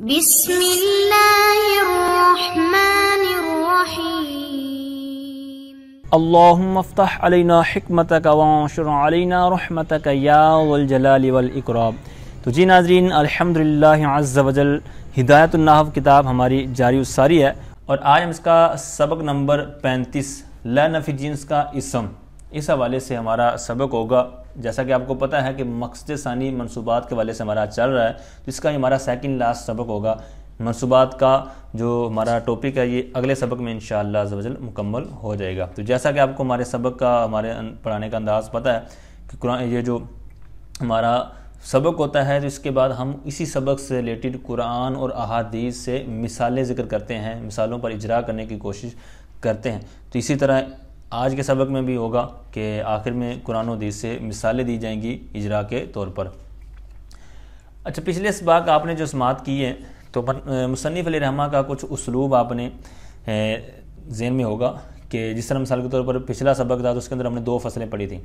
بسم اللہ الرحمن الرحیم اللہم افتح علینا حکمتک وانشر علینا رحمتک یا ذو الجلال والاکرام۔ تو جی ناظرین، الحمدللہ عز وجل ہدایت النحو کتاب ہماری جاری الساری ہے، اور آج ہم اس کا سبق نمبر 35 لا نفی جنس کا اسم، اس حوالے سے ہمارا سبق ہوگا۔ جیسا کہ آپ کو پتہ ہے کہ مقصد ثانی منصوبات کے حوالے سے ہمارا چل رہا ہے، تو اس کا ہمارا سیکنڈ لاسٹ سبق ہوگا۔ منصوبات کا جو ہمارا ٹاپک ہے یہ اگلے سبق میں انشاءاللہ عز و جل مکمل ہو جائے گا۔ تو جیسا کہ آپ کو ہمارے سبق کا ہمارے پڑھانے کا انداز پتہ ہے کہ قرآن یہ جو ہمارا سبق ہوتا ہے، تو اس کے بعد ہم اسی سبق سے ریلیٹڈ قرآن اور احادیث سے مثالیں ذکر کرتے ہیں، مثالوں پر اجرا کرنے کی کوشش کرتے ہیں۔ تو اسی طرح آج کے سبق میں بھی ہوگا کہ آخر میں قرآن و حدیث سے مثالیں دی جائیں گی اجرا کے طور پر۔ اچھا، پچھلے سبق آپ نے جو سماعت کی ہے تو مصنف علیہ رحمہ کا کچھ اسلوب آپ نے ذہن میں ہوگا کہ جس طرح مثال کے طور پر پچھلا سبق تھا تو اس کے اندر ہم نے 2 فصلیں پڑھی تھیں،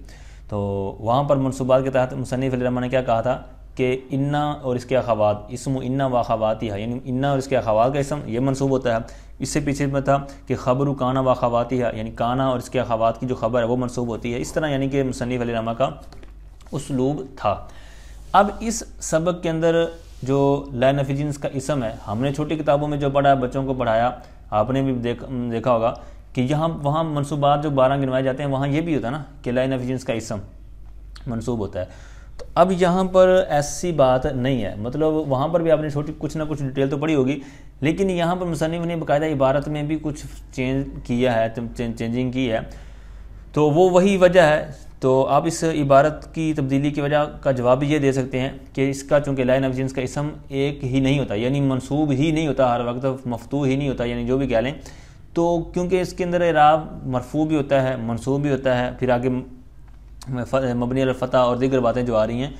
تو وہاں پر منصوبات کے تحت مصنف علیہ رحمہ نے کیا کہا تھا کہ انا اور اس کے اخوات، اسم انا و اخواتہا، یعنی انا اور اس کے اخوات کا اسم یہ منصوب ہوتا ہے۔ اس سے پیچھے میں تھا کہ خبر کانا و اخواتہا، یعنی کانا اور اس کے اخوات کی جو خبر ہے وہ منصوب ہوتی ہے۔ اس طرح یعنی کہ مصنف علیہ رحمہ کا اسلوب تھا۔ اب اس سبق کے اندر جو لا نفی جنس کا اسم ہے، ہم نے چھوٹی کتابوں میں جو پڑھا ہے، بچوں کو پڑھایا، آپ نے بھی دیکھا ہوگا کہ وہاں منصوبات جو 12 گنوائے جاتے ہیں وہاں یہ بھی ہوتا ہے نا کہ لا نفی جنس کا اسم منصوب ہوتا ہے۔ تو اب یہاں پر ایسی بات نہیں ہے، مطلب وہاں پر بھی آپ نے چھوٹی کچھ نہ کچھ ڈیٹیل تو پڑھی ہوگی، لیکن یہاں پر مصنف نے باقاعدہ عبارت میں بھی کچھ چینجنگ کی ہے، تو وہ وہی وجہ ہے۔ تو آپ اس عبارت کی تبدیلی کی وجہ کا جواب یہ دے سکتے ہیں کہ اس کا چونکہ لا نفی جنس کا اسم ایک ہی نہیں ہوتا، یعنی منصوب ہی نہیں ہوتا ہر وقت، مفتوح ہی نہیں ہوتا، یعنی جو بھی کہہ لیں، تو کیونکہ اس کے اندر اعراب مرفوع بھی ہوتا ہے، منصوب بھی ہوتا ہے، پھر آگے مبنی علی الفتح اور دیگر باتیں جو آ رہی ہیں،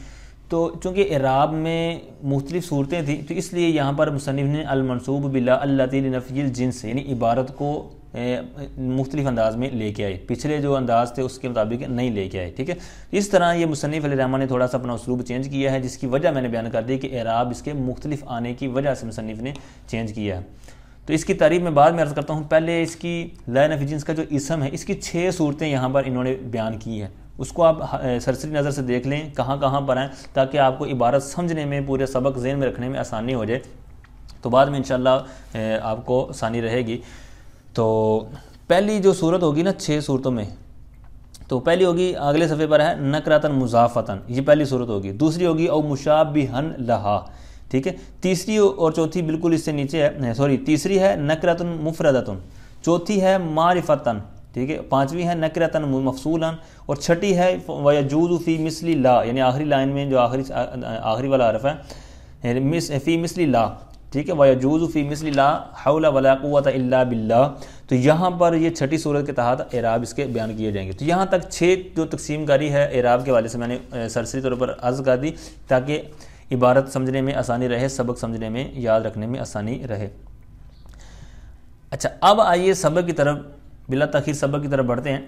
تو چونکہ اعراب میں مختلف صورتیں تھیں تو اس لیے یہاں پر مصنف نے المنصوب بلا اللاتی لنفی الجنس یعنی عبارت کو مختلف انداز میں لے کے آئے، پچھلے جو انداز تھے اس کے مطابق نہیں لے کے آئے، ٹھیک ہے۔ اس طرح یہ مصنف علیہ رحمہ نے تھوڑا سا اپنا اسلوب چینج کیا ہے، جس کی وجہ میں نے بیان کر دی کہ اعراب اس کے مختلف آنے کی وجہ سے مصنف نے چینج کیا ہے۔ تو اس کی تعریف میں بعد میں عرض کرتا ہوں، پہلے اس کی لا نفی جنس کا جو اسم ہے اس کی 6 صورتیں یہاں پر انہوں نے بیان کی ہیں، اس کو آپ سرسری نظر سے دیکھ لیں کہاں کہاں پر ہیں، تاکہ آپ کو عبارت سمجھنے میں، پورے سبق ذہن میں رکھنے میں آسانی ہو جائے، تو بعد میں انشاءاللہ آپ کو آسانی رہے گی۔ تو پہلی جو صورت ہوگی نا 6 صورتوں میں، تو پہلی ہوگی اگلے صفحے پر ہے نکرتن مضافتن، یہ پہلی صورت ہوگی۔ دوسری ہوگی او مشابہن لہا، ٹھیک ہے۔ تیسری اور چوتھی بالکل اس سے نیچے ہے، تیسری ہے نکرتن مفردتن، چوتھی ہے معرفتن، ٹھیک ہے، پانچویں ہے نکرتن مفصولا، اور چھٹی ہے ویجوز فی مثل لا، یعنی آخری لائن میں جو آخری والا حرف ہے فی مثل لا، ٹھیک ہے، ویجوز فی مثل لا حول ولا قوت الا باللہ۔ تو یہاں پر یہ چھٹی صورت کے تحت اعراب اس کے بیان کیے جائیں گے۔ تو یہاں تک 6 جو تقسیم کاری ہے اعراب کے حوالے سے میں نے سرسری طور پر عرض کر دی، تاکہ عبارت سمجھنے میں آسانی رہے، سبق سمجھنے میں، یاد رکھنے میں آسانی رہے۔ اچھا، اب آئیے سبق کی طرف، بلا تاخیر سبق کی طرف بڑھتے ہیں۔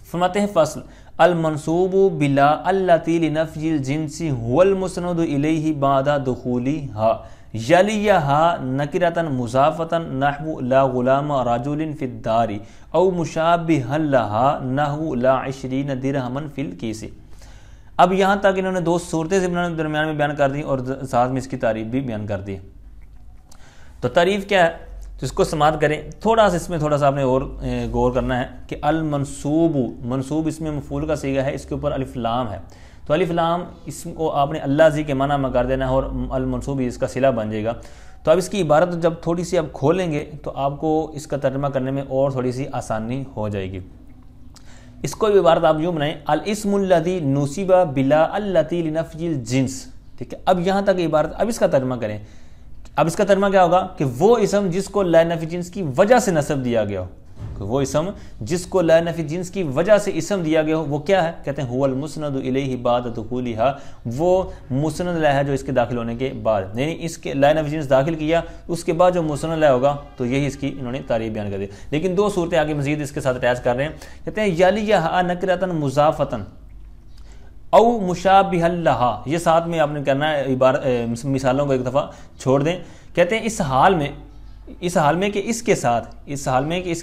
فرماتے ہیں فصل المنصوب بلا اللاتی لنفی الجنس هو المسند الیہ بعد دخولها یلیہا نکرۃ مضافۃ نحو لا غلام رجل فی الدار او مشابہا لہا نحو لا 20 درہما فی الکیس۔ اب یہاں تک انہوں نے 2 صورتیں درمیان میں بیان کر دی اور ساتھ میں اس کی تعریف بھی بیان کر دی۔ تو تعریف کیا ہے، تو اس کو سماعت کریں، تھوڑا سا اس میں تھوڑا سا آپ نے اور غور کرنا ہے کہ المنصوب، منصوب اس میں مفعول کا صیغہ ہے، اس کے اوپر الف لام ہے، تو الف لام اس کو آپ نے اللہ زی کے معنی میں کر دینا ہے اور المنصوب اس کا صلہ بن جائے گا۔ تو اب اس کی عبارت جب تھوڑی سی آپ کھولیں گے تو آپ کو اس کا ترجمہ کرنے میں اور تھوڑی سی آسانی ہو جائے گی۔ اس کو بھی عبارت آپ یوں بنائیں الاسم الذی نصب بلا اللاتی لنفی الجنس، ٹھیک ہے۔ اب یہاں تک عبارت، اب اس کا ترجمہ کریں۔ اب اس کا ترجمہ کیا ہوگا کہ وہ اسم جس کو لا نفی جنس کی وجہ سے نصب دیا گیا ہو، وہ اسم جس کو لا نفی جنس کی وجہ سے اسم دیا گیا ہو وہ کیا ہے، کہتے ہیں هو المسند الیہ بعد دخولها، وہ مسند لا ہے جو اس کے داخل ہونے کے بعد، یعنی اس کے لا نفی جنس داخل کیا اس کے بعد جو مسند لا ہوگا، تو یہی اس کی انہوں نے تعریف بیان کر دی۔ لیکن 2 صورتیں آگے مزید اس کے ساتھ اٹیچ کر رہے ہیں، کہتے ہیں یلیہا نکرۃ مضافۃ او مشابہ لہا، یہ ساتھ میں آپ نے کرنا ہے، مثالوں کو ایک دفعہ چھوڑ دیں. کہتے ہیں اس حال میں کہ اس کے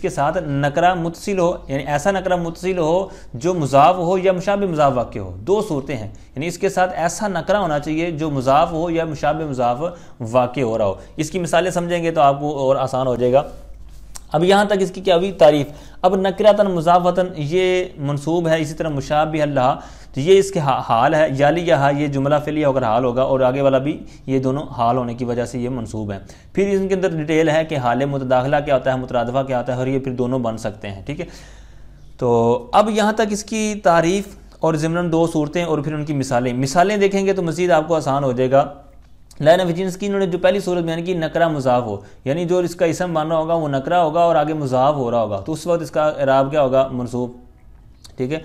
ساتھ نکرہ متصل ہو، یعنی ایسا نکرہ متصل ہو جو مضاف ہو یا مشابہ مضاف واقع ہو. دو صورتیں ہیں، یعنی اس کے ساتھ ایسا نکرہ ہونا چاہیے جو مضاف ہو یا مشابہ مضاف واقع ہو رہا ہو. اس کی مثالیں سمجھیں گے تو آپ کو اور آسان ہو جائے گا. اب یہاں تک اس کی کیا ہوئی تعریف. اب نکرتن مضافتن یہ منصوب ہے، اسی طرح مشابہ لہا تو یہ اس کے حال ہے. یالیہا یہ جملہ فعلیہ ہو کر حال ہوگا، اور آگے والا بھی یہ دونوں حال ہونے کی وجہ سے یہ منصوب ہے. پھر ان کے اندر ڈیٹیل ہے کہ حال متداخلہ کیا ہوتا ہے، مترادفہ کیا ہوتا ہے، اور یہ پھر دونوں بن سکتے ہیں. ٹھیک ہے، تو اب یہاں تک اس کی تعریف اور ضمناً دو صورتیں اور پھر ان کی مثالیں دیکھیں گے تو مزید آپ کو آسان ہو جائے گا. لائن آف جنس کی انہوں نے جو پہلی صورت بیان کی نکرہ مضاف ہو، یعنی جو اس کا اسم بننا ہوگا وہ نکرہ ہوگا اور آگے مضاف ہو رہا ہوگا، تو اس وقت اس کا اعراب کیا ہوگا، منصوب. ٹھیک ہے،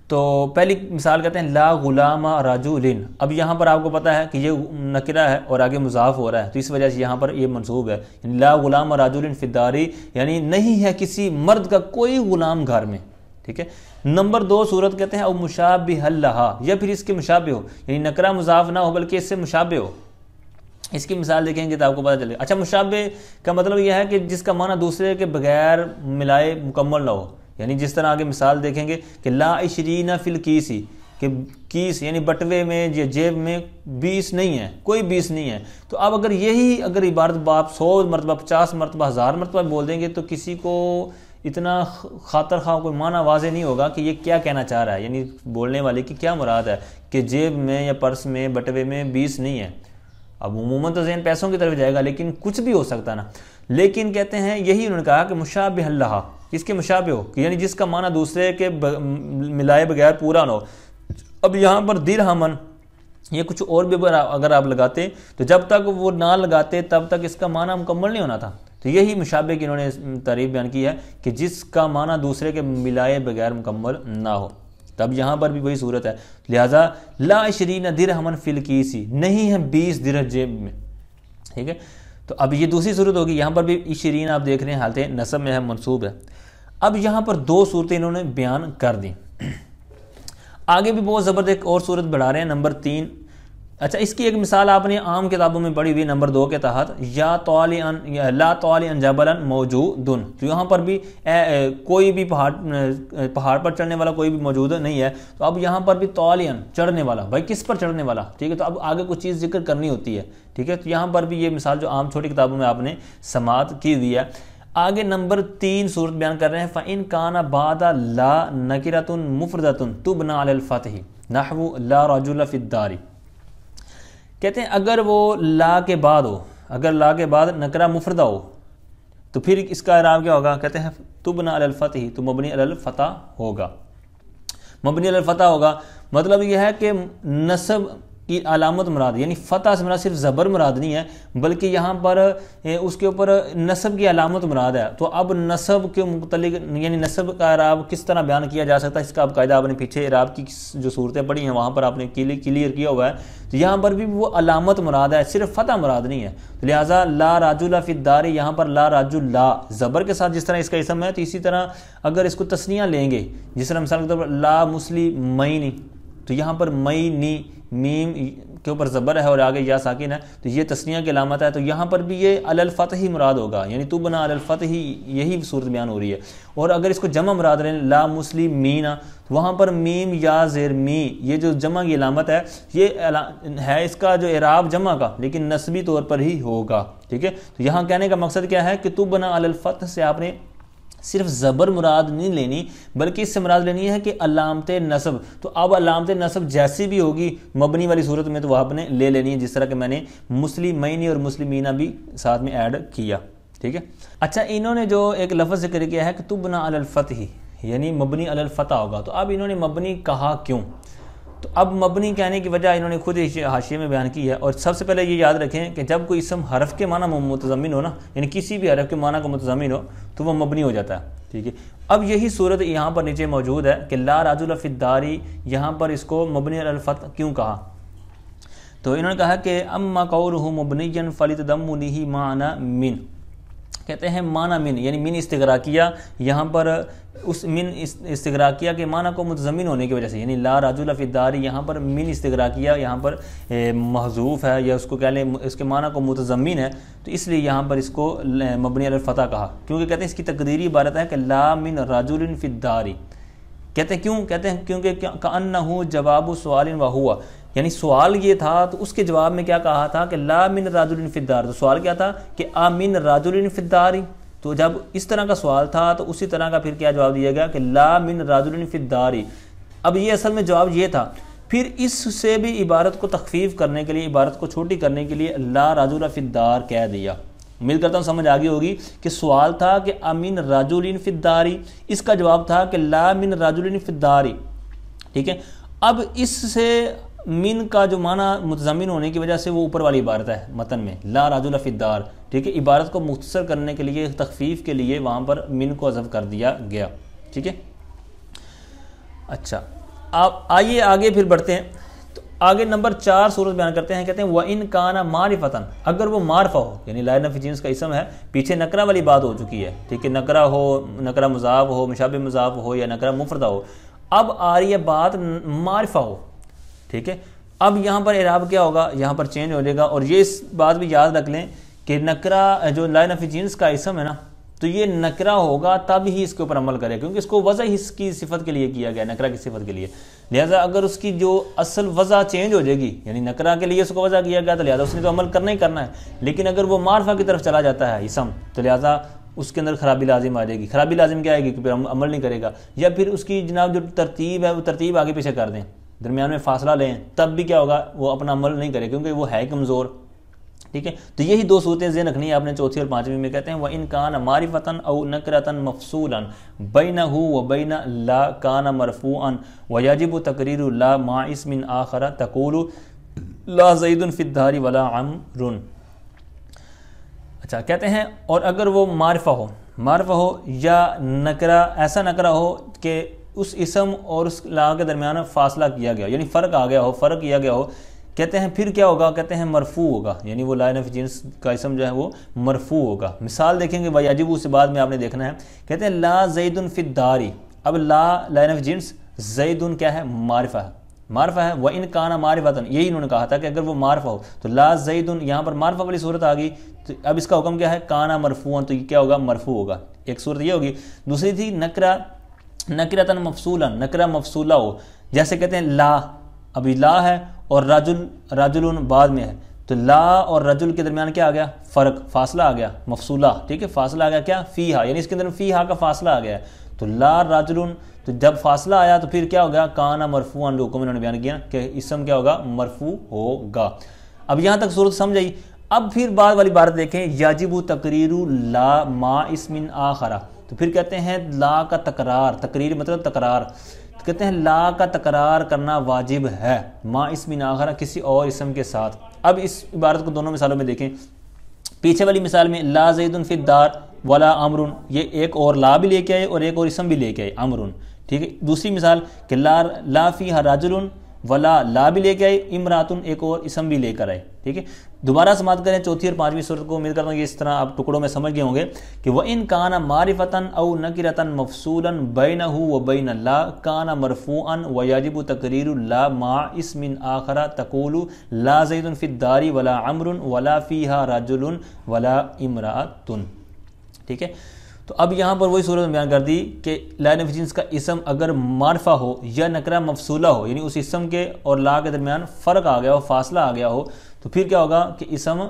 تو پہلی مثال کہتے ہیں لا غلام رجل. اب یہاں پر آپ کو پتہ ہے کہ یہ نکرہ ہے اور آگے مضاف ہو رہا ہے، تو اس وجہ سے یہاں پر یہ منصوب ہے. یعنی لا غلام رجل فی الدار، یعنی نہیں ہے کسی مرد کا کوئی غلام گھر میں. ٹھیک ہے. نمبر 2 صورت کہتے ہیں او مشابہ لہا، یا پھر اس کے مشابہ ہو، یعنی نکرہ مضاف نہ ہو بلکہ اس سے مشابہ ہو. اس کی مثال دیکھیں گے تو آپ کو پتہ چلے گا. اچھا، مشابہ کا مطلب یہ ہے کہ جس کا معنی دوسرے کے بغیر ملائے مکمل نہ ہو. یعنی جس طرح آگے مثال دیکھیں گے کہ لا 20 فی الکیس، کہ کیس یعنی بٹوے میں یا جیب میں 20 نہیں ہے، کوئی 20 نہیں ہے. تو اب اگر عبارت باپ 100 مرتبہ 50 مرتبہ 1000 مرتبہ بول دیں گے تو کسی کو اتنا خاطر خواہ کوئی معنی واضح نہیں ہوگا کہ یہ کیا کہنا چاہ رہا ہے، یعنی بولنے والے کی کیا مراد ہے کہ جیب میں یا پرس میں بٹوے میں 20 نہیں ہے. اب عموماً تو ذہن پیسوں کی طرف جائے گا، لیکن کچھ بھی ہو سکتا نا. لیکن کہتے ہیں یہی انہوں نے کہا کہ مشابہ لہا، اس کے مشابہ ہو، یعنی جس کا معنی دوسرے کے ملائے بغیر پورا نہ ہو. اب یہاں پر درہمن یہ کچھ اور بھی اگر آپ لگاتے تو جب تک وہ نہ لگاتے تب تک اس کا معنی مکمل نہیں ہونا تھا. تو یہی مشابہ کی انہوں نے تعریف بیان کی ہے کہ جس کا معنی دوسرے کے ملائے بغیر مکمل نہ ہو. تب یہاں پر بھی وہی صورت ہے، لہذا لا 20 درہمن فی الکیس، نہیں ہے 20 درہم جیب میں. ٹھیک ہے، تو اب یہ دوسری صورت ہوگی. یہاں پر بھی 20 آپ دیکھ رہے ہیں حالت نصب میں ہے، منصوب ہے. اب یہاں پر 2 صورتیں انہوں نے بیان کر دیں. آگے بھی بہت زبردست ایک اور صورت بڑھا رہے ہیں، نمبر 3. اچھا، اس کی ایک مثال آپ نے عام کتابوں میں پڑھی ہوئی نمبر 2 کے تحت، یا لا طالعا جبلا موجود. تو یہاں پر بھی کوئی بھی پہاڑ پر چڑھنے والا کوئی بھی موجود نہیں ہے. تو اب یہاں پر بھی طالعا چڑھنے والا، بھائی کس پر چڑھنے والا. ٹھیک ہے، تو اب آگے کچھ چیز ذکر کرنی ہوتی ہے. ٹھیک ہے، تو یہاں پر بھی یہ مثال جو عام چھوٹی کتابوں میں آپ نے سماعت کی ہوئی ہے. آگے نمبر 3 صورت بیان کر رہے ہیں، فَإِن كَانَ بَعْدَ لَا نَكِرَةٌ مُفْرَدَةٌ تُبْنَى عَلَى الْفَتْحِ نَحْوُ لَا رَجُلَ فِي الدَّارِ. کہتے ہیں اگر وہ لا کے بعد ہو، اگر لا کے بعد نکرہ مفردہ ہو تو پھر اس کا اعراب کیا ہوگا. کہتے ہیں تبنی علی الفتح، تو مبنی علی الفتح ہوگا. مبنی علی الفتح ہوگا مطلب یہ ہے کہ نصب کی علامت مراد، یعنی فتح سے مراد صرف زبر مراد نہیں ہے بلکہ یہاں پر اس کے اوپر نصب کی علامت مراد ہے. تو اب نصب کے متعلق یعنی نصب کا اعراب کس طرح بیان کیا جا سکتا ہے، اس کا اب قاعدہ آپ نے پیچھے اعراب کی جو صورتیں پڑھی ہیں وہاں پر آپ نے کلیئر کیا ہوا ہے. تو یہاں پر بھی وہ علامت مراد ہے، صرف فتح مراد نہیں ہے. تو لہٰذا لا رجل فی الدار، یہاں پر لا رجل لا زبر کے ساتھ جس طرح اس کا اسم ہے، تو اسی طرح اگر اس کو تثنیہ لیں گے، جس طرح مثال کے طور پر لا مسلمین، تو یہاں پر مئی میم کے اوپر زبر ہے اور آگے یا ساکن ہے، تو یہ تثنیہ کی علامت ہے. تو یہاں پر بھی یہ علی الفتح ہی مراد ہوگا، یعنی تو بنا علی الفتح ہی، یہی صورت بیان ہو رہی ہے. اور اگر اس کو جمع مراد رہے لا مسلمین، تو وہاں پر میم یا زیر می، یہ جو جمع کی علامت ہے یہ ہے اس کا جو اعراب جمع کا، لیکن نسبی طور پر ہی ہوگا. ٹھیک ہے، تو یہاں کہنے کا مقصد کیا ہے کہ تو بنا علی الفتح سے آپ نے صرف زبر مراد نہیں لینی بلکہ اس سے مراد لینی ہے کہ علامت نصب. تو اب علامت نصب جیسی بھی ہوگی مبنی والی صورت میں تو وہ آپ نے لے لینی ہے، جس طرح کہ میں نے مسلمین اور مسلمینہ بھی ساتھ میں ایڈ کیا. ٹھیک ہے، اچھا انہوں نے جو ایک لفظ ذکر کیا ہے کہ تبنا علی الفتح، یعنی مبنی علی الفتح ہوگا. تو اب انہوں نے مبنی کہا کیوں؟ تو اب مبنی کہنے کی وجہ انہوں نے خود حاشیے میں بیان کی ہے. اور سب سے پہلے یہ یاد رکھیں کہ جب کوئی اسم حرف کے معنی متضمن ہو نا، یعنی کسی بھی حرف کے معنی کو متضمن ہو تو وہ مبنی ہو جاتا ہے. ٹھیک ہے، اب یہی صورت یہاں پر نیچے موجود ہے کہ لا رجل فی الدار، یہاں پر اس کو مبنی علی الفتح کیوں کہا؟ تو انہوں نے کہا کہ اما قولہ مبنیا فلتضمنہ معنی من، کہتے ہیں معنی من، یعنی من استغراقیہ، یہاں پر اس من استغراقیہ کے معنی کو متضمن ہونے کی وجہ سے، یعنی لا رجل فی الدار، یہاں پر من استغراقیہ یہاں پر محذوف ہے، یا اس کو کہہ لیں اس کے معنی کو متضمن ہے، تو اس لیے یہاں پر اس کو مبنی علی الفتح کہا، کیونکہ کہتے ہیں اس کی تقدیری عبارت ہے کہ لا من رجل فی الدار. کہتے ہیں کیوں؟ کہتے ہیں کیونکہ کأنہ جواب سوال وہوا، یعنی سوال یہ تھا تو اس کے جواب میں کیا کہا تھا کہ لا من رجل فی الدار، تو سوال کیا تھا کہ آمن رجل فی الدار، تو جب اس طرح کا سوال تھا تو اسی طرح کا پھر کیا جواب دیا گیا کہ لا من رجل فی الدار. اب یہ اصل میں جواب یہ تھا، پھر اس سے بھی عبارت کو تخفیف کرنے کے لیے، عبارت کو چھوٹی کرنے کے لیے لا رجل فی الدار کہہ دیا. امید کرتا ہوں سمجھ آگئی ہوگی کہ سوال تھا کہ امن رجل فی الدار، اس کا جواب تھا کہ لا من رجل فی الدار. ٹھیک ہے، اب اس سے من کا جو معنی متضمن ہونے کی وجہ سے وہ اوپر والی عبارت ہے متن میں لا رجل فی الدار. ٹھیک ہے، عبارت کو مختصر کرنے کے لیے، تخفیف کے لیے وہاں پر من کو حذف کر دیا گیا. ٹھیک ہے، اچھا آپ آئیے آگے پھر بڑھتے ہیں. تو آگے نمبر 4 صورت بیان کرتے ہیں، کہتے ہیں وَإِن كَانَ مَعْرِفَةً، اگر وہ معرفہ ہو، یعنی لا نفی جنس کا اسم ہے، پیچھے نکرہ والی بات ہو چکی ہے. ٹھیک ہے، نکرہ ہو، نکرہ مضاف ہو، مشابہ مضاف ہو، یا نکرہ مفردہ ہو. اب آ رہی ہے بات معرفہ ہو. ٹھیک ہے، اب یہاں پر اعراب کیا ہوگا، یہاں پر چینج ہو جائے گا. اور یہ اس بات بھی یاد رکھ لیں کہ نکرہ جو لا نفی جنس کا اسم ہے نا، تو یہ نکرہ ہوگا تب ہی اس کے اوپر عمل کرے، کیونکہ اس کو وضع اس کی صفت کے لیے کیا گیا، نکرہ کی صفت کے لیے. لہٰذا اگر اس کی جو اصل وضع چینج ہو جائے گی، یعنی نکرہ کے لیے اس کو وضع کیا گیا، تو لہٰذا اس نے تو عمل کرنا ہی کرنا ہے. لیکن اگر وہ معرفہ کی طرف چلا جاتا ہے اسم، تو لہٰذا اس کے اندر خرابی لازم آ جائے گی. خرابی لازم کیا آئے گی کہ پھر عمل نہیں کرے گا، یا پھر اس کی جناب جو ترتیب ہے وہ ترتیب آگے پیچھے کر دیں، درمیان میں فاصلہ لیں، تب بھی کیا ہوگا، وہ اپنا عمل نہیں کرے، کیونکہ وہ ہے کمزور. ٹھیک ہے، تو یہی 2 صورتیں ذہن رکھنی ہے آپ نے 4 اور 5 میں. کہتے ہیں وَإِن كَانَ مَعْرِفَةً أَوْ نَكْرَةً مَفْصُولًا بَيْنَهُ وَبَيْنَ لَا كَانَ مَرْفُوعًا وَيَجِبُ تَقْرِيرُ لَا مَعَ اسْمٍ آخَرَ تَقُولُ لَا زَيْدٌ فِي الدَّارِ وَلَا عَمْرٌ. اچھا کہتے ہیں اور اگر وہ معرفہ ہو یا نکرہ، ایسا نکرہ ہو کہ اس اسم اور اس لا کے درمیان فاصلہ کیا گیا، یعنی فرق آ گیا ہو، فرق کیا گیا ہو. کہتے ہیں پھر کیا ہوگا، کہتے ہیں مرفوع ہوگا، یعنی وہ لا نفی جنس کا اسم جو ہے وہ مرفوع ہوگا. مثال دیکھیں گے وَيَجِبُ سے بعد میں آپ نے دیکھنا ہے. کہتے ہیں لا زید فی الدار، اب لا نفی جنس، زید کیا ہے، معرفہ ہے، وَإِن كَانَ مَعْرِفَةً، یہی انہوں نے کہا تھا کہ اگر وہ معرفہ ہو تو لا زید، یہاں پر معرفہ والی صورت آ گئی. تو اب اس کا حکم کیا ہے، کانا مرفوعاً، تو یہ کیا ہوگا، مرفوع ہوگا. ایک صورت یہ ہوگی. دوسری تھی نکرۃ مفصولا، نکرہ مفصولہ ہو، جیسے کہتے ہیں لا، ابھی لا ہے اور رجل بعد میں ہے، تو لا اور رجل کے درمیان کیا آ گیا، فرق، فاصلہ آ گیا، مفصولہ. ٹھیک ہے، فاصلہ آ گیا کیا، فیہا، یعنی اس کے اندر فیہا کا فاصلہ آ گیا. تو لا رجل، تو جب فاصلہ آیا تو پھر کیا ہو گیا، کانا مرفوعاً، حکم انہوں نے بیان کیا کہ اسم کیا ہوگا، مرفوع ہوگا. اب یہاں تک صورت سمجھ آئی. اب پھر بعد والی بات دیکھیں، یجب تقریر لا ما اسم آخر، تو پھر کہتے ہیں لا کا تکرار، تقریر مطلب تکرار، کہتے ہیں لا کا تکرار کرنا واجب ہے، ما اسم آخر، کسی اور اسم کے ساتھ. اب اس عبارت کو دونوں مثالوں میں دیکھیں. پیچھے والی مثال میں لا زید فی الدار ولا امر، یہ ایک اور لا بھی لے کے آئے اور ایک اور اسم بھی لے کے آئے، امر. ٹھیک ہے، دوسری مثال کہ لا فیہا رجل ولا لا بھی لے کے آئے، امراتن ایک اور اسم بھی لے کر آئے. ٹھیک ہے، دوبارہ سماعت کریں 4 اور 5ویں صورت کو. امید کرتا ہوں کہ اس طرح آپ ٹکڑوں میں سمجھ گئے ہوں گے کہ وَإِن كَانَ مَعْرِفَةً أَوْ نَكِرَةً مَفْصُولًا بَيْنَهُ وَبَيْنَ لَا كَانَ مَرْفُوعًا وَيَجِبُ تَقْرِيرُ لَا مَعَ اسْمٍ آخَرَ تَقُولُ لَا زَيْدٌ فِي الدَّارِ وَلَا عَمْرٌ وَلَا فِيهَا رَجُلٌ وَلَا امْرَأَةٌ. ٹھیک ہے، تو اب یہاں پر وہی صورت بیان کر دی کہ لا نفی جنس کا اسم اگر معرفہ ہو یا نکرہ مفصولہ ہو، یعنی اس اسم کے اور لا کے درمیان فرق آ گیا ہو، فاصلہ آ گیا ہو، تو پھر کیا ہوگا کہ اسم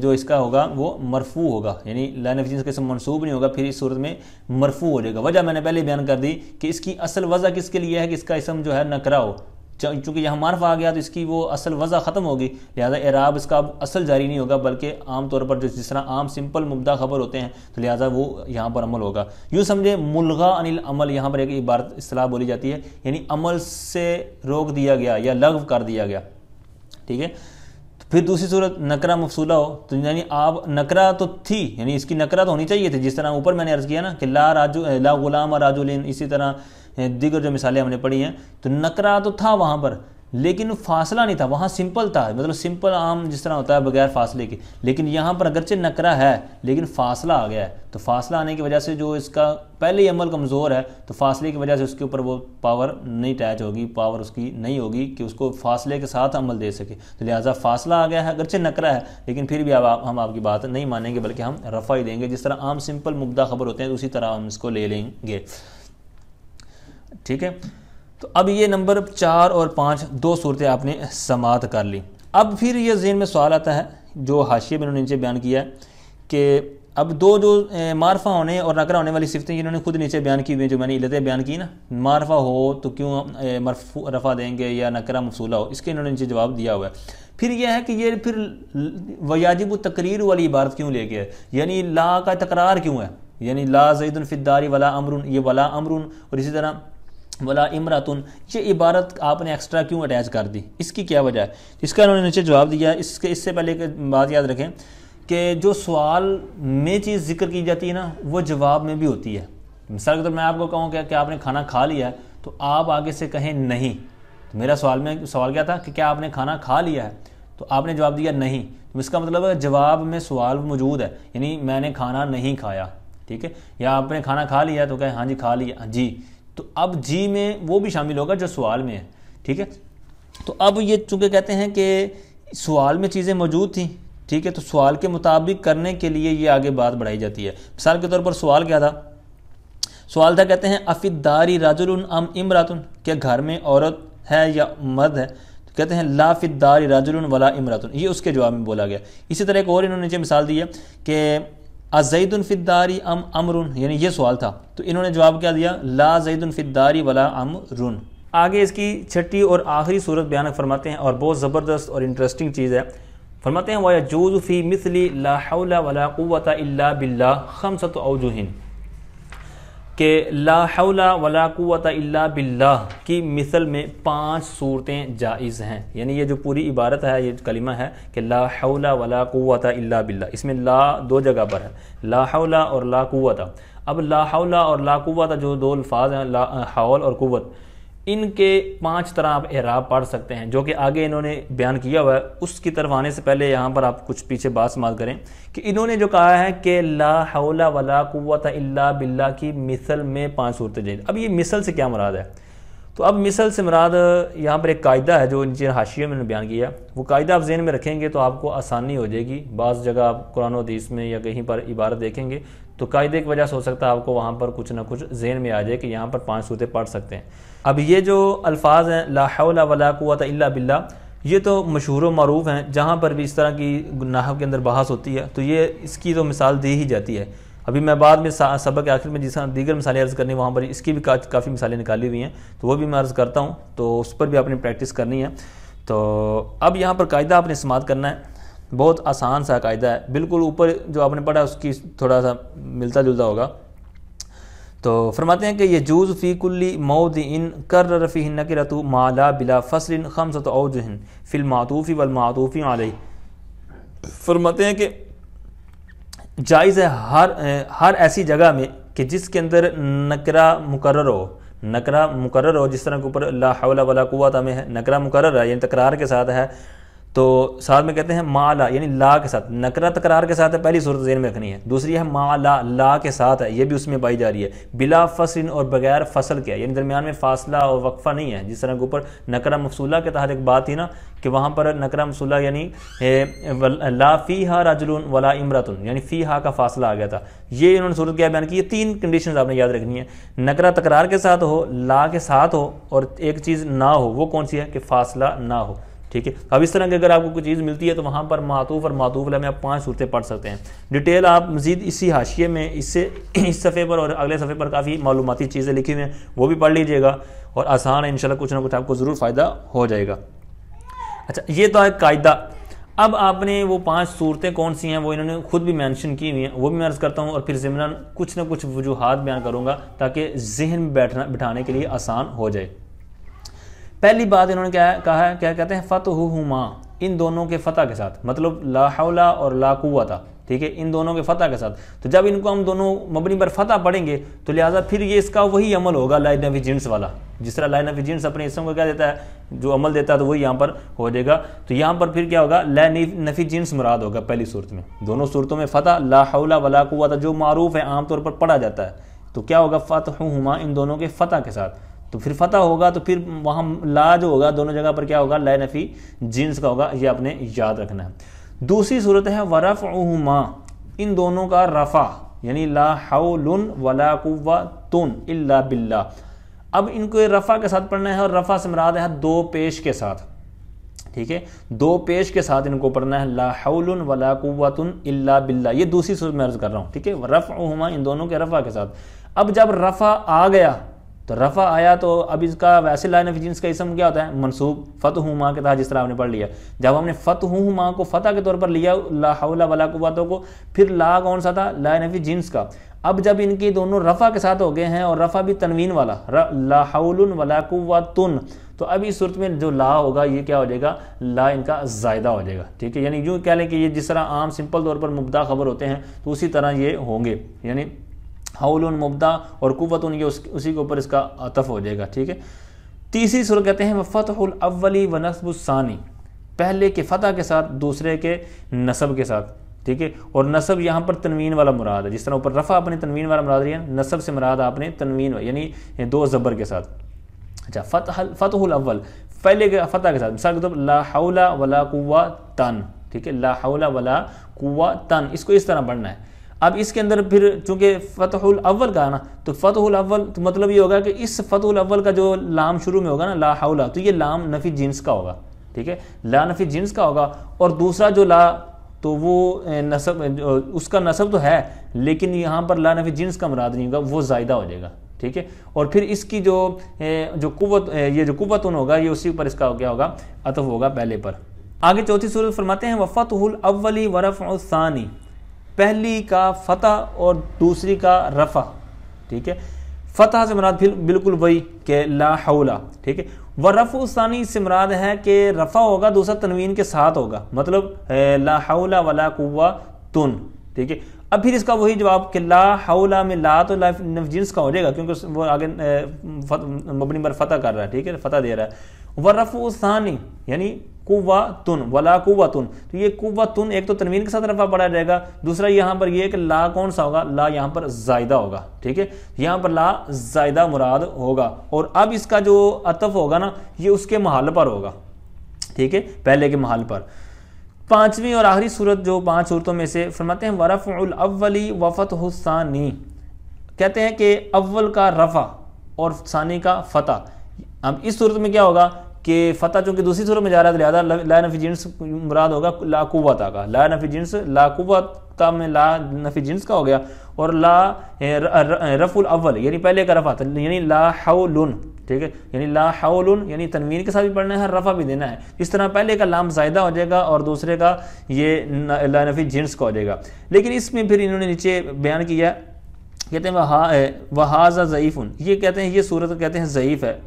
جو اس کا ہوگا وہ مرفوع ہوگا، یعنی لا نفی جنس کا اسم منصوب نہیں ہوگا، پھر اس صورت میں مرفوع ہو جائے گا. وجہ میں نے پہلے بیان کر دی کہ اس کی اصل وضع کس کے لیے ہے کہ اس کا اسم جو ہے نکرہ ہو. چونکہ یہاں معرفہ آ گیا تو اس کی وہ اصل وضع ختم ہوگی، لہذا اعراب اس کا اب اصل جاری نہیں ہوگا، بلکہ عام طور پر جس طرح عام سمپل مبدا خبر ہوتے ہیں تو لہذا وہ یہاں پر عمل ہوگا. یوں سمجھے ملغا عن العمل، یہاں پر ایک عبارت اصطلاح بولی جاتی ہے، یعنی عمل سے روک دیا گیا یا لغو کر دیا گیا. ٹھیک ہے، پھر دوسری صورت نکرہ مفصولہ ہو، تو یعنی آپ نکرہ تو تھی، یعنی اس کی نکرہ تو ہونی چاہیے تھی، جس طرح اوپر میں نے عرض کیا نا کہ لا غلام راجل، اسی طرح دیگر جو مثالیں ہم نے پڑھی ہیں، تو نکرہ تو تھا وہاں پر، لیکن فاصلہ نہیں تھا، وہاں سمپل تھا، مطلب سمپل عام جس طرح ہوتا ہے بغیر فاصلے کے، لیکن یہاں پر اگرچہ نکرہ ہے لیکن فاصلہ آ گیا ہے، تو فاصلہ آنے کی وجہ سے جو اس کا پہلے ہی عمل کمزور ہے تو فاصلے کی وجہ سے اس کے اوپر وہ پاور نہیں اٹیچ ہوگی، پاور اس کی نہیں ہوگی کہ اس کو فاصلے کے ساتھ عمل دے سکے، تو لہٰذا فاصلہ آ گیا ہے، اگرچہ نکرہ ہے لیکن پھر بھی ہم آپ کی بات نہیں مانیں گے بلکہ ہم رفع ہی دیں گے، جس طرح عام سمپل مبتدا خبر ہوتے ہیں اسی طرح ہم اس کو لے لیں گے، ٹھیک ہے۔ تو اب یہ نمبر 4 اور 5 دو صورتیں آپ نے سماعت کر لی۔ اب پھر یہ ذہن میں سوال آتا ہے جو حاشیے میں انہوں نے نیچے بیان کیا ہے کہ اب دو جو معرفہ ہونے اور نکرہ ہونے والی صفتیں انہوں نے خود نیچے بیان کی ہوئی ہیں، جو میں نے علتیں بیان کی نا، معرفہ ہو تو کیوں مرفوع رفع دیں گے یا نکرہ مفصولہ ہو، اس کے انہوں نے نیچے جواب دیا ہوا ہے۔ پھر یہ ہے کہ یہ پھر ویاجب التقریر والی عبارت کیوں لے کے ہے، یعنی لا کا تکرار کیوں ہے، یعنی لا زید فی الدار ولا امر، یہ ولا امر، اور اسی طرح ولا امراتن، یہ عبارت آپ نے ایکسٹرا کیوں اٹیچ کر دی، اس کی کیا وجہ ہے؟ اس کا انہوں نے نیچے جواب دیا ہے۔ اس سے پہلے ایک بات یاد رکھیں کہ جو سوال میں چیز ذکر کی جاتی ہے نا وہ جواب میں بھی ہوتی ہے۔ مثال کے طور پر میں آپ کو کہوں کہ آپ نے کھانا کھا لیا ہے تو آپ آگے سے کہیں نہیں، تو میرا سوال کیا تھا کہ کیا آپ نے کھانا کھا لیا ہے، تو آپ نے جواب دیا نہیں، تو اس کا مطلب ہے جواب میں سوال موجود ہے، یعنی میں نے کھانا نہیں کھایا، ٹھیک ہے، یا آپ نے کھانا کھا لیا تو کہیں ہاں جی کھا لیا، جی، تو اب جی میں وہ بھی شامل ہوگا جو سوال میں ہے، ٹھیک ہے۔ تو اب یہ چونکہ کہتے ہیں کہ سوال میں چیزیں موجود تھیں، ٹھیک ہے، تو سوال کے مطابق کرنے کے لیے یہ آگے بات بڑھائی جاتی ہے۔ مثال کے طور پر سوال کیا تھا؟ سوال تھا، کہتے ہیں افی الداری رجل ام امراتن، کیا گھر میں عورت ہے یا مرد ہے، تو کہتے ہیں لا فی الداری رجل ولا امراتن، یہ اس کے جواب میں بولا گیا۔ اسی طرح ایک اور انہوں نے نیچے مثال دی ہے کہ ازید فی الداری ام امر، یعنی یہ سوال تھا، تو انہوں نے جواب کیا دیا، لا زید فی الداری ولا امر۔ آگے اس کی چھٹی اور آخری صورت بیان فرماتے ہیں اور بہت زبردست اور انٹرسٹنگ چیز ہے، فرماتے ہیں وَيَجُوزُ فِي مِثْلِ لَا حَوْلَ وَلَا قُوَّةَ إِلَّا بِاللَّهِ خَمْسَةُ أَوْجُهٍ، کہ لا حول ولا قوت الا باللہ کی مثل میں 5 صورتیں جائز ہیں، یعنی یہ جو پوری عبارت ہے، یہ کلمہ ہے کہ لا حول ولا قوت الا باللہ، اس میں لا 2 جگہ پر ہے، لا حول اور لا قوت۔ اب لا حول اور لا قوت جو 2 الفاظ ہیں، لا حول اور قوت، ان کے 5 طرح آپ اعراب پڑھ سکتے ہیں جو کہ آگے انہوں نے بیان کیا ہوا ہے۔ اس کی طرف آنے سے پہلے یہاں پر آپ کچھ پیچھے بات سماعت کریں کہ انہوں نے جو کہا ہے کہ لا حول ولا قوت الا باللہ کی مثل میں 5 صورتیں جائز۔ اب یہ مثل سے کیا مراد ہے؟ تو اب مثل سے مراد یہاں پر ایک قاعدہ ہے جو نیچے حاشیے میں نے بیان کیا، وہ قاعدہ آپ ذہن میں رکھیں گے تو آپ کو آسانی ہو جائے گی۔ بعض جگہ آپ قرآن و حدیث میں یا کہیں پر عبارت دیکھیں گے تو قاعدے کی وجہ سے ہو سکتا ہے آپ کو وہاں پر کچھ نہ کچھ ذہن میں آ جائے کہ یہاں پر 5 صورتیں پڑھ سکتے ہیں۔ اب یہ جو الفاظ ہیں لا حول ولا قوت الا باللہ، یہ تو مشہور و معروف ہیں، جہاں پر بھی اس طرح کی نحو کے اندر بحث ہوتی ہے تو یہ اس کی تو مثال دی ہی جاتی ہے۔ ابھی میں بعد میں سبق کے آخر میں جس طرح دیگر مثالیں عرض کرنی وہاں پر اس کی بھی کافی مثالیں نکالی ہوئی ہیں، تو وہ بھی میں عرض کرتا ہوں، تو اس پر بھی آپ نے پریکٹس کرنی ہے۔ تو اب یہاں پر قاعدہ آپ نے سماعت کرنا ہے، بہت آسان سا قاعدہ ہے، بالکل اوپر جو آپ نے پڑھا اس کی تھوڑا سا ملتا جلتا ہوگا۔ تو فرماتے ہیں کہ یجوز فی کل موضع کرر فیہ النکرۃ ما لا بلا فصل 5 اوجہ فی المعطوف والمعطوف علیہ۔ فرماتے ہیں کہ جائز ہے ہر ایسی جگہ میں کہ جس کے اندر نکرہ مکرر ہو، جس طرح کے اوپر لا حول ولا قوت میں ہے، نکرہ مکرر ہے یعنی تکرار کے ساتھ ہے، تو ساتھ میں کہتے ہیں ما لا یعنی لا کے ساتھ، نکرہ تکرار کے ساتھ ہے، پہلی صورت ذہن میں رکھنی ہے، دوسری ہے ما لا، لا کے ساتھ ہے، یہ بھی اس میں پائی جا رہی ہے، بلا فصل اور بغیر فصل کے، یعنی درمیان میں فاصلہ اور وقفہ نہیں ہے، جس طرح کے اوپر نکرہ مفصولہ کے تحت ایک بات تھی نا کہ وہاں پر نکرہ مفصولہ یعنی لا فیہا رجل ولا امرۃ، یعنی فیہا کا فاصلہ آ گیا تھا، یہ انہوں نے صورت کیا بیان کی، یہ 3 کنڈیشنز آپ نے یاد رکھنی ہے، نکرہ تکرار کے ساتھ ہو، لا کے ساتھ ہو، اور ایک چیز نہ ہو، وہ کون سی ہے کہ فاصلہ نہ ہو، ٹھیک ہے۔ اب اس طرح کہ اگر آپ کو کوئی چیز ملتی ہے تو وہاں پر معطوف اور معطوف علیہ میں آپ 5 صورتیں پڑھ سکتے ہیں۔ ڈیٹیل آپ مزید اسی حاشیے میں اس صفحے پر اور اگلے صفحے پر کافی معلوماتی چیزیں لکھی ہوئی ہیں، وہ بھی پڑھ لیجئے گا، اور آسان ہے انشاءاللہ، کچھ نہ کچھ آپ کو ضرور فائدہ ہو جائے گا۔ اچھا، یہ تو ہے قاعدہ۔ اب آپ نے وہ 5 صورتیں کون سی ہیں وہ انہوں نے خود بھی مینشن کی ہوئی ہیں، وہ بھی میں عرض کرتا ہوں، اور پھر ضمناً کچھ نہ کچھ وجوہات بیان کروں گا تاکہ ذہن میں بٹھانے کے لیے آسان ہو جائے۔ پہلی بات انہوں نے کہا ہے، کیا کہتے ہیں فتحہما، ان دونوں کے فتح کے ساتھ، مطلب لا حول اور لا قوت، ٹھیک ہے، ان دونوں کے فتح کے ساتھ. تو جب ان کو ہم دونوں مبنی پر فتح پڑھیں گے تو لہٰذا پھر یہ اس کا وہی عمل ہوگا لا نفی جنس والا. جس طرح لا نفی جنس اپنے اسم کو کیا دیتا ہے، جو عمل دیتا ہے، تو وہی یہاں پر ہو جائے گا. تو یہاں پر پھر کیا ہوگا، لا نفی جنس مراد ہوگا پہلی صورت میں. دونوں صورتوں میں فتح لا حول ولا قوت جو معروف ہے، عام طور پر پڑھا جاتا ہے، تو کیا ہوگا فتحہما ان دونوں کے فتح کے ساتھ. تو پھر فتح ہوگا تو پھر وہاں لا جو ہوگا دونوں جگہ پر کیا ہوگا، لا نفی جنس کا ہوگا. یہ آپ نے یاد رکھنا ہے. دوسری صورت ہے ورفعہما ان دونوں کا رفع، یعنی لا حول ولا قوت الا باللہ. اب ان کو رفع کے ساتھ پڑھنا ہے، اور رفع سے مراد ہے دو پیش کے ساتھ. ٹھیک ہے، دو پیش کے ساتھ ان کو پڑھنا ہے، لا حول ولا قوت الا باللہ. یہ دوسری صورت میں عرض کر رہا ہوں. ٹھیک ہے، رفعہما ان دونوں کے رفع کے ساتھ. اب جب رفع آ گیا تو رفع آیا تو اب اس کا ویسے لا نفی جنس کا اسم کیا ہوتا ہے، منصوب فتحہما کے تحت، جس طرح آپ نے پڑھ لیا. جب ہم نے فتحہما کو فتح کے طور پر لیا لا حول ولا قوت کو، پھر لا کون سا تھا، لا نفی جنس کا. اب جب ان کی دونوں رفع کے ساتھ ہو گئے ہیں، اور رفع بھی تنوین والا، لا حول ولا قوت، تو اب اس صورت میں جو لا ہوگا یہ کیا ہو جائے گا، لا ان کا زائدہ ہو جائے گا. ٹھیک ہے، یعنی یوں کہہ لیں کہ یہ جس طرح عام سمپل طور پر مبتدا خبر ہوتے ہیں تو اسی طرح یہ ہوں گے. یعنی حول مبتدا اور قوت یہ اسی کے اوپر اس کا عطف ہو جائے گا. ٹھیک ہے. تیسری صورت کہتے ہیں فتح الاولی و نصب الثانی، پہلے کے فتح کے ساتھ دوسرے کے نصب کے ساتھ. ٹھیک ہے، اور نصب یہاں پر تنوین والا مراد ہے. جس طرح اوپر رفع اپنے تنوین والا مراد رہی ہے، نصب سے مراد آپ نے تنوین یعنی دو زبر کے ساتھ. اچھا، فتح الاول پہلے کے فتح کے ساتھ، مثال کے طور پر لا حول ولا قوت. ٹھیک ہے، لا حول ولا قوت، اس کو اس طرح پڑھنا ہے. اب اس کے اندر پھر چونکہ فتح الاول کا ہے نا، تو فتح الاول تو مطلب یہ ہوگا کہ اس فتح الاول کا جو لام شروع میں ہوگا نا، لا حول، تو یہ لام نفی جنس کا ہوگا. ٹھیک ہے، لا نفی جنس کا ہوگا. اور دوسرا جو لا تو وہ نصب، اس کا نصب تو ہے لیکن یہاں پر لا نفی جنس کا مراد نہیں ہوگا، وہ زائدہ ہو جائے گا. ٹھیک ہے، اور پھر اس کی جو قوت، یہ جو قوت ہوگا یہ اسی پر اس کا کیا ہوگا، عطف ہوگا پہلے پر. آگے چوتھی صورت فرماتے ہیں وفتح الاولی ورفع الثانی، پہلی کا فتح اور دوسری کا رفع. ٹھیک ہے، فتح سے مراد پھر بالکل وہی کہ لا حول. ٹھیک ہے، ورفع الثانی سے مراد ہے کہ رفع ہوگا دوسرا تنوین کے ساتھ ہوگا، مطلب لا حول ولا قوت. ٹھیک ہے، اب پھر اس کا وہی جواب کہ لا حول میں لا تو لا نفی جنس کا ہو جائے گا کیونکہ وہ آگے مبنی پر فتح کر رہا ہے. ٹھیک ہے، فتح دے رہا ہے. ورفع الثانی یعنی قوت ولا قوت، تو یہ قوت ایک تو تنوین کے ساتھ رفع پڑھا جائے گا، دوسرا یہاں پر یہ کہ لا کون سا ہوگا، لا یہاں پر زائدہ ہوگا. ٹھیک ہے، یہاں پر لا زائدہ مراد ہوگا. اور اب اس کا جو عطف ہوگا نا یہ اس کے محل پر ہوگا. ٹھیک ہے، پہلے کے محل پر. پانچویں اور آخری صورت جو 5 صورتوں میں سے فرماتے ہیں ورفع الاولی وفتح الثانی، کہتے ہیں کہ اول کا رفع اور ثانی کا فتح. اب اس صورت میں کیا ہوگا کہ فتح چونکہ دوسری صورت میں جا رہا ہے لہذا لا نفی جنس مراد ہوگا لا قوت کا. لا نفی جنس لا قوت کا میں لا نفی جنس کا ہو گیا، اور لا رفع الاول یعنی پہلے کا رفع یعنی لا حول. ٹھیک ہے، یعنی لا حول یعنی تنوین کے ساتھ بھی پڑھنا ہے، رفع بھی دینا ہے. اس طرح پہلے کا لام زائدہ ہو جائے گا اور دوسرے کا یہ لا نفی جنس کا ہو جائے گا. لیکن اس میں پھر انہوں نے نیچے بیان کیا، کہتے ہیں وہذا ضعیف، یہ کہتے ہیں یہ صورت کہتے ہیں ضعیف ہے.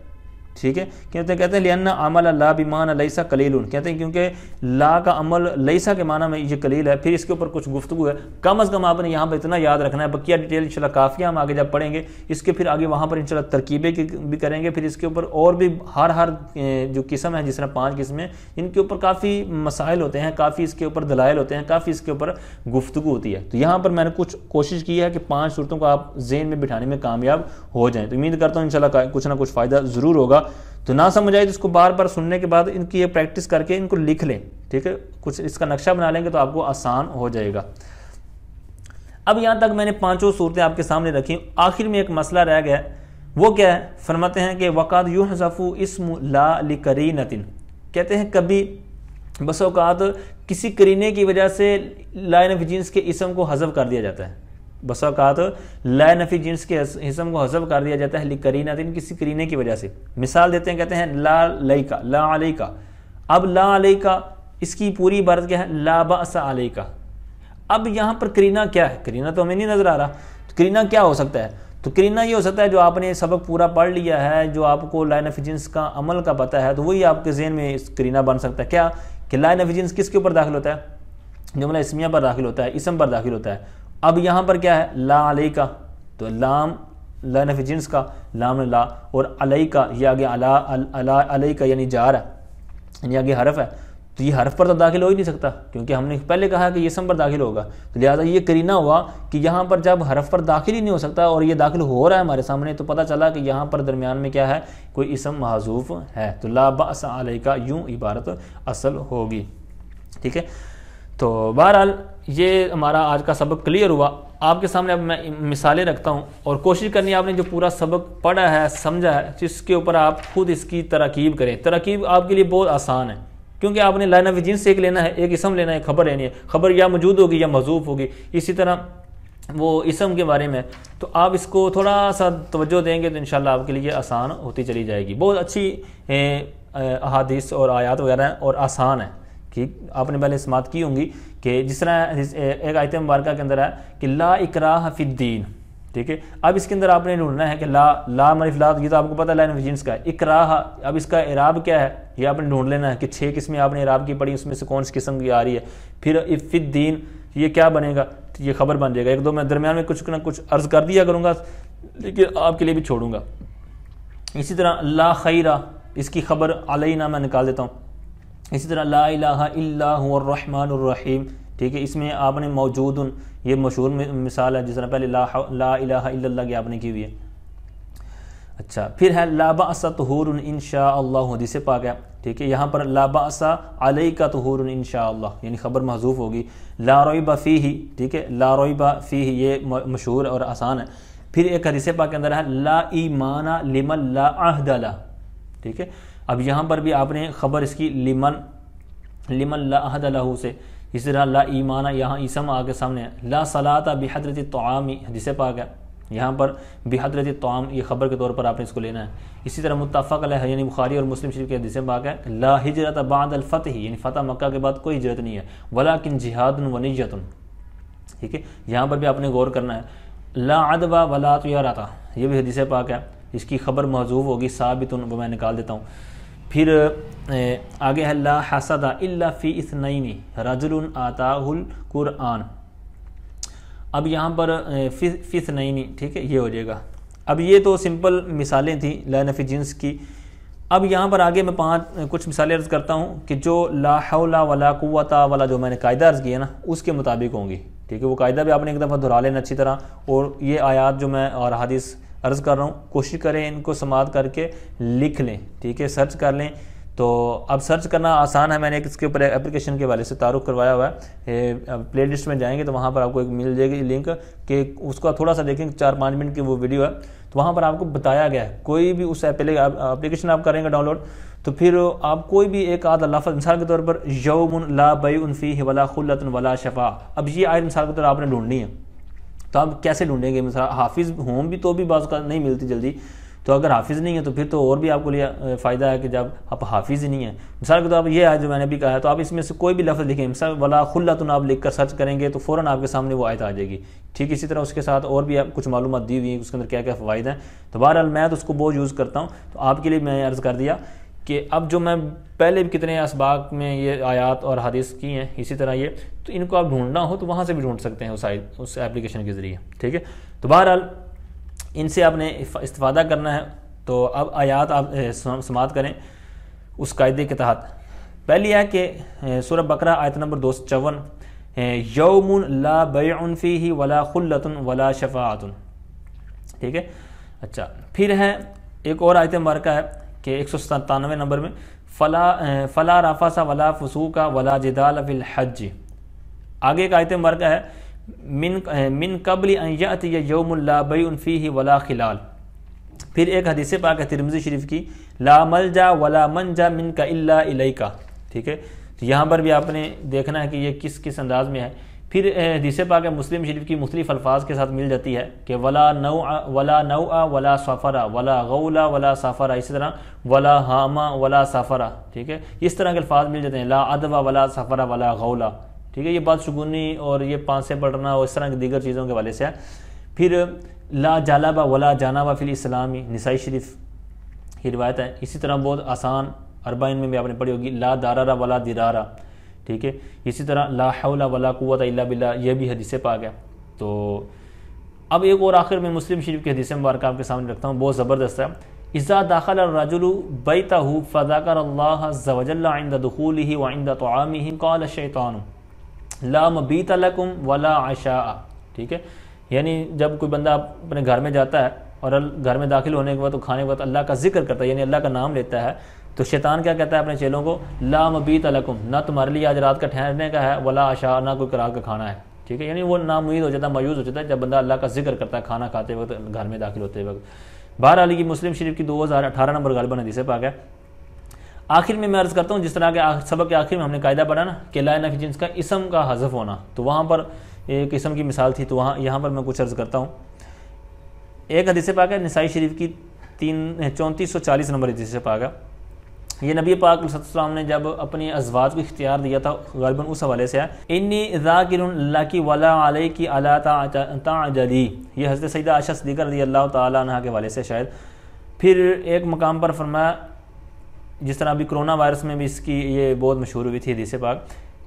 ٹھیک ہے، کہتے ہیں لأن عمل لا بمعنى لیس قلیل، کہتے ہیں کیونکہ لا کا عمل لیسا کے معنی میں یہ قلیل ہے. پھر اس کے اوپر کچھ گفتگو ہے، کم از کم آپ نے یہاں پر اتنا یاد رکھنا ہے. بقیہ ڈیٹیل انشاءاللہ کافیہ ہم آگے جب پڑھیں گے اس کے پھر آگے وہاں پر انشاءاللہ ترکیبیں بھی کریں گے. پھر اس کے اوپر اور بھی ہر جو قسم ہے، جس طرح 5 قسمیں، ان کے اوپر کافی مسائل ہوتے ہیں، کافی اس کے اوپر دلائل ہوتے ہیں، کافی اس کے اوپر گفتگو ہوتی ہے. تو یہاں پر میں نے کچھ کوشش کی ہے کہ 5 صورتوں کو آپ ذہن میں بٹھانے میں کامیاب ہو جائیں. تو امید کرتا ہوں انشاءاللہ کچھ نہ کچھ فائدہ ضرور ہوگا. تو نہ سمجھ آئے تو اس کو بار بار سننے کے بعد ان کی یہ پریکٹس کر کے ان کو لکھ لیں. ٹھیک ہے، کچھ اس کا نقشہ بنا لیں گے تو آپ کو آسان ہو جائے گا. اب یہاں تک میں نے 5 صورتیں آپ کے سامنے رکھی. آخر میں ایک مسئلہ رہ گیا، وہ کیا ہے؟ فرماتے ہیں کہ وقد یحذف اسم لا لقرینۃ، کہتے ہیں کبھی بس اوقات کسی قرینے کی وجہ سے لا نفی جنس کے اسم کو حذف کر دیا جاتا ہے. بس اوقات لا نفی جنس کے اسم کو حذف کر دیا جاتا ہے لقرینۃ، کسی قرینے کی وجہ سے. مثال دیتے ہیں، کہتے ہیں لا علیکا، لا علیکا. اب لا علیکا اس کی پوری عبارت کیا ہے؟ لا بأس علیکا. اب یہاں پر قرینہ کیا ہے؟ قرینہ تو ہمیں نہیں نظر آ رہا. تو قرینہ کیا ہو سکتا ہے؟ تو قرینہ یہ ہو سکتا ہے جو آپ نے سبق پورا پڑھ لیا ہے، جو آپ کو لا نفی جنس کا عمل کا پتہ ہے، تو وہی آپ کے ذہن میں قرینہ بن سکتا ہے. کیا کہ لا نفی جنس کس کے اوپر داخل ہوتا ہے؟ جملہ اسمیہ پر داخل ہوتا ہے، اسم پر داخل ہوتا ہے. اب یہاں پر کیا ہے؟ لا علیکا، تو لام لا نفی جنس کا، لام لا، اور علیکا یہ آگے علیکا یعنی جار ہے، یعنی آگے حرف ہے، تو یہ حرف پر تو داخل ہو ہی نہیں سکتا کیونکہ ہم نے پہلے کہا کہ یہ اسم پر داخل ہوگا. تو لہٰذا یہ قرینہ ہوا کہ یہاں پر جب حرف پر داخل ہی نہیں ہو سکتا اور یہ داخل ہو رہا ہے ہمارے سامنے، تو پتہ چلا کہ یہاں پر درمیان میں کیا ہے؟ کوئی اسم محذوف ہے. تو لا بأس علیکا یوں عبارت اصل ہوگی. ٹھیک ہے، تو بہرحال یہ ہمارا آج کا سبق کلیئر ہوا. آپ کے سامنے اب میں مثالیں رکھتا ہوں اور کوشش کرنی ہے آپ نے جو پورا سبق پڑھا ہے سمجھا ہے جس کے اوپر آپ خود اس کی تراکیب کریں. تراکیب آپ کے لیے بہت آسان ہے کیونکہ آپ نے لا نفی جنس سے ایک لینا ہے، ایک اسم لینا ہے، خبر لینی ہے. خبر یا موجود ہوگی یا محذوف ہوگی. اسی طرح وہ اسم کے بارے میں تو آپ اس کو تھوڑا سا توجہ دیں گے تو انشاءاللہ آپ کے لیے آسان ہوتی چلی جائے گی. بہت اچھی احادیث اور آیات وغیرہ ہیں اور آسان ہے کہ آپ نے پہلے سماعت کی ہوں گی کہ جس طرح ایک آیت مبارکہ کے اندر ہے کہ لا اکراہ فی الدین. ٹھیک ہے، اب اس کے اندر آپ نے ڈھونڈنا ہے کہ لا معرف لا، یہ تو آپ کو پتہ ہے لا نفی جنس کا ہے. اکراہ، اب اس کا اعراب کیا ہے یہ آپ نے ڈھونڈ لینا ہے کہ 6 قسمیں آپ نے اعراب کی پڑھی، اس میں سے کون سی قسم کی آ رہی ہے. پھر فی الدین یہ کیا بنے گا؟ یہ خبر بن جائے گا. ایک دو میں درمیان میں کچھ نہ کچھ عرض کر دیا کروں گا لیکن آپ کے لیے بھی چھوڑوں گا. اسی طرح لا خیرہ، اس کی خبر علینا میں نکال دیتا ہوں. اسی طرح لا الہ الا هو الرحمن الرحیم. ٹھیک ہے، اس میں آپ نے موجود، یہ مشہور مثال ہے جس طرح پہلے لا الہ الا اللہ کی آپ نے کی ہوئی ہے. اچھا، پھر ہے لا بأس طہور ان شاء اللہ، حدیث پاک ہے. ٹھیک ہے، یہاں پر لا بأس علیک طہور ان شاء اللہ یعنی خبر محذوف ہوگی. لا ریب فیہ، ٹھیک ہے، لا ریب فیہ یہ مشہور اور آسان ہے. پھر ایک حدیث پاک کے اندر ہے لا ایمان لمن لا عہد لہ. ٹھیک ہے، اب یہاں پر بھی آپ نے خبر اس کی لمن لا عہد لہ سے. اسی طرح لا ایمانہ یہاں اسم آگے سامنے ہے. لا صلاۃ بحضرۃ الطعام حدیث پاک ہے، یہاں پر بحضرۃ الطعام یہ خبر کے طور پر آپ نے اس کو لینا ہے. اسی طرح متفق علیہ یعنی بخاری اور مسلم شریف کے حدیث پاک ہے لا ہجرت بعد الفتح یعنی فتح مکہ کے بعد کوئی ہجرت نہیں ہے. ولکن جہاد و نیت. ٹھیک ہے، یہاں پر بھی آپ نے غور کرنا ہے. لا عدوہ ولا طیارۃ یہ بھی حدیث پاک ہے، اس کی خبر محذوف ہوگی ثابت، وہ میں نکال دیتا ہوں. پھر آگے ہے لا حسد الا فی اثنین رجل آتاہ القرآن. اب یہاں پر فی اثنین، ٹھیک ہے، یہ ہو جائے گا. اب یہ تو سمپل مثالیں تھیں لا نفی جنس کی. اب یہاں پر آگے میں کچھ مثالیں عرض کرتا ہوں کہ جو لا حول ولا قوت والا جو میں نے قاعدہ عرض کیا نا اس کے مطابق ہوں گی. ٹھیک ہے، وہ قاعدہ بھی آپ نے ایک دفعہ دہرا لینا اچھی طرح. اور یہ آیات جو میں اور حدیث عرض کر رہا ہوں کوشش کریں ان کو سماعت کر کے لکھ لیں. ٹھیک ہے، سرچ کر لیں. تو اب سرچ کرنا آسان ہے، میں نے اس کے اوپر اپلیکیشن کے حوالے سے تعارف کروایا ہوا ہے. پلے لسٹ میں جائیں گے تو وہاں پر آپ کو ایک مل جائے گی لنک کہ اس کو تھوڑا سا دیکھیں، 4-5 منٹ کی وہ ویڈیو ہے. تو وہاں پر آپ کو بتایا گیا ہے کوئی بھی اس اپلیکیشن آپ کریں گے ڈاؤن لوڈ تو پھر آپ کوئی بھی ایک آدھا لفظ مثال کے طور پر یوم لا بیع فیہ ولا خلۃ ولا شفاع، اب یہ آیت مثال کے طور آپ نے ڈھونڈنی ہے. تو آپ کیسے ڈھونڈیں گے؟ مثلا حافظ ہوں بھی تو بھی بعض کا نہیں ملتی جلدی. تو اگر حافظ نہیں ہے تو پھر تو اور بھی آپ کو لیے فائدہ ہے کہ جب آپ حافظ ہی نہیں ہیں. مثال کے طور پر یہ آیت جو میں نے بھی کہا ہے تو آپ اس میں سے کوئی بھی لفظ لکھیں، مثلا ولا خلۃ آپ لکھ کر سرچ کریں گے تو فوراً آپ کے سامنے وہ آیت آ جائے گی. ٹھیک، اسی طرح اس کے ساتھ اور بھی کچھ معلومات دی ہوئی ہیں اس کے اندر کیا کیا فوائد ہیں. تو بہرحال میں تو اس کو بہت یوز کرتا ہوں. تو آپ کے لیے میں عرض کر دیا کہ اب جو میں پہلے بھی کتنے اسباق میں یہ آیات اور حدیث کی ہیں اسی طرح یہ، تو ان کو آپ ڈھونڈنا ہو تو وہاں سے بھی ڈھونڈ سکتے ہیں اس ایپلیکیشن کے ذریعے. ٹھیک ہے، تو بہرحال ان سے آپ نے استفادہ کرنا ہے. تو اب آیات آپ سماعت کریں اس قاعدے کے تحت. پہلی ہے کہ سورہ بقرہ آیت نمبر 254 یوم لا بیع فیہ ولا خلۃ ولا شفاعۃ. ٹھیک ہے، اچھا پھر ہے ایک اور آیت مبارکہ ہے کہ 197 نمبر میں فلا رفث ولا فسوق ولا جدال فی الحج. آگے ایک آیت مبارکہ ہے من قبل ان یأتی یوم لا بیع فیہ ولا خلال. پھر ایک حدیث پاک ہے ترمذی شریف کی لا ملجا ولا منجا منک الا الیک. ٹھیک ہے، تو یہاں پر بھی آپ نے دیکھنا ہے کہ یہ کس انداز میں ہے. پھر حدیث پاک ہے مسلم شریف کی مختلف الفاظ کے ساتھ مل جاتی ہے کہ ولا نوع ولا سفرا ولا غولا ولا سافرا، اسی طرح ولا ہاما ولا سافرا. ٹھیک ہے، اس طرح کے الفاظ مل جاتے ہیں. لا عدوا ولا سفرا ولا غولا. ٹھیک ہے، یہ بات شگونی اور یہ پانسے پڑھنا اور اس طرح کی دیگر چیزوں کے حوالے سے ہے. پھر لا جالبا ولا جانبا فی الاسلامی، نسائی شریف کی روایت ہے. اسی طرح بہت آسان 40 میں بھی آپ نے پڑھی ہوگی لا دارارا ولا درارا. ٹھیک ہے. اسی طرح لا حول ولا قوت الا باللہ یہ بھی حدیث پاک ہے. تو اب ایک اور آخر میں مسلم شریف کی حدیث مبارکہ آپ کے سامنے رکھتا ہوں، بہت زبردست ہے. اذا دخل الرجل بیتہ فذکر اللہ عز وجل عند دخولہ وعند طعامہ قال الشیطان لا مبیت لکم ولا عشاء. ٹھیک ہے، یعنی جب کوئی بندہ اپنے گھر میں جاتا ہے اور گھر میں داخل ہونے کے بعد تو کھانے کے بعد اللہ کا ذکر کرتا ہے، یعنی اللہ کا نام لیتا ہے، تو شیطان کیا کہتا ہے اپنے چیلوں کو، لا مبیت لکم، نہ تمہارے لیے آج رات کا ٹھہرنے کا ہے، ولا عشاء، نہ کوئی رات کا کھانا ہے. ٹھیک ہے، یعنی وہ نامید ہو جاتا ہے، مایوس ہو جاتا ہے جب بندہ اللہ کا ذکر کرتا ہے کھانا کھاتے وقت، گھر میں داخل ہوتے وقت. بہرحال یہ مسلم شریف کی 2018 نمبر غالباً حدیث پاک ہے. آخر میں عرض کرتا ہوں، جس طرح کے سبق کے آخر میں ہم نے قاعدہ پڑھا نا کہ لا نفی جنس کا اسم کا حذف ہونا، تو وہاں پر ایک اسم کی مثال تھی، تو یہاں پر میں کچھ عرض کرتا ہوں. ایک حدیث پاک ہے نسائی شریف کی 3440 نمبر حدیث پاک ہے. یہ نبی پاک علیہ السلام نے جب اپنی ازواج کو اختیار دیا تھا، غالباً اس حوالے سے ہے، انی ذاکر لکی ولا علیکی الا تعجلی، یہ حضرت سیدہ عائشہ صدیقہ رضی اللہ تعالیٰ عنہ کے حوالے سے شاید. پھر ایک مقام پر فرمایا، جس طرح ابھی کرونا وائرس میں بھی اس کی یہ بہت مشہور ہوئی تھی حدیث پاک،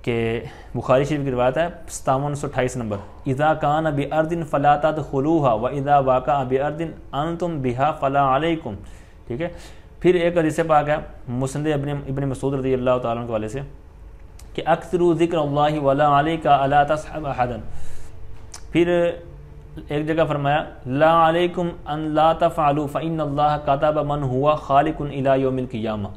کہ بخاری شریف کی روایت ہے 5728 نمبر، اذا کان بارض فلا تدخلوها واذا واقع بارض انتم بها فلا علیکم. ٹھیک ہے. پھر ایک حدیث پاک ہے مسند ابن مسعود رضی اللہ تعالیٰ عنہ کے حوالے سے کہ اکثروا ذکر اللہ ولا علیک الا تصحب احدا. پھر ایک جگہ فرمایا لا علیکم ان لا تفعلوا فان اللہ کتب من هو خالق الی یوم القیامہ.